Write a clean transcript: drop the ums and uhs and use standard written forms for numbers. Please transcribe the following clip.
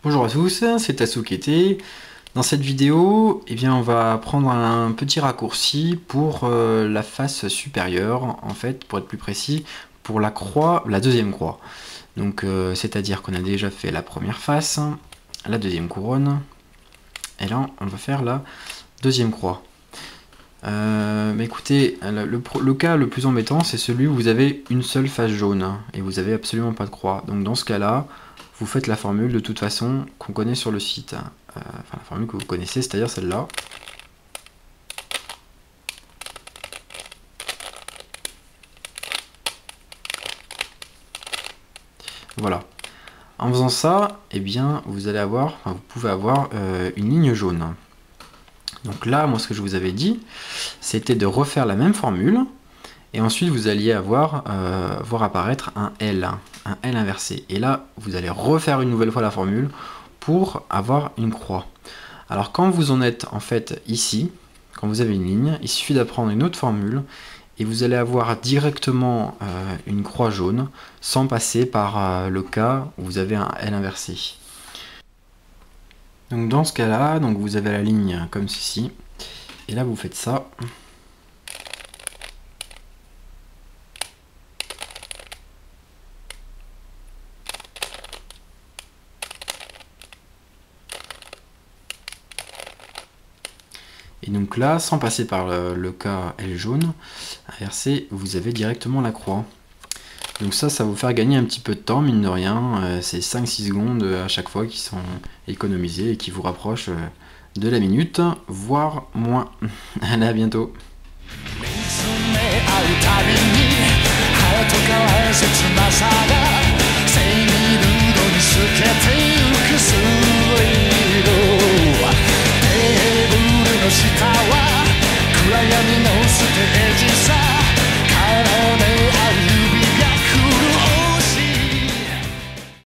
Bonjour à tous, c'est Tasukete. Dans cette vidéo, on va prendre un petit raccourci pour la face supérieure, en fait, pour être plus précis, pour la croix, la deuxième croix. Donc, c'est-à-dire qu'on a déjà fait la première face, la deuxième couronne, et là, on va faire la deuxième croix. Mais écoutez, le cas le plus embêtant, c'est celui où vous avez une seule face jaune et vous avez absolument pas de croix. Donc dans ce cas-là, vous faites la formule de toute façon qu'on connaît sur le site. Enfin, la formule que vous connaissez, c'est-à-dire celle-là. Voilà. En faisant ça, vous allez avoir, vous pouvez avoir une ligne jaune. Donc là, moi, ce que je vous avais dit, c'était de refaire la même formule. Et ensuite, vous alliez voir apparaître un L inversé. Et là, vous allez refaire une nouvelle fois la formule pour avoir une croix. Alors, quand vous en êtes en fait ici, quand vous avez une ligne, il suffit d'apprendre une autre formule et vous allez avoir directement une croix jaune sans passer par le cas où vous avez un L inversé. Donc, dans ce cas-là, vous avez la ligne comme ceci. Et là, vous faites ça. Et donc là, sans passer par le cas L jaune inversé, vous avez directement la croix. Donc ça va vous faire gagner un petit peu de temps, mine de rien. C'est 5-6 secondes à chaque fois qui sont économisées et qui vous rapprochent de la minute, voire moins. Allez, à bientôt.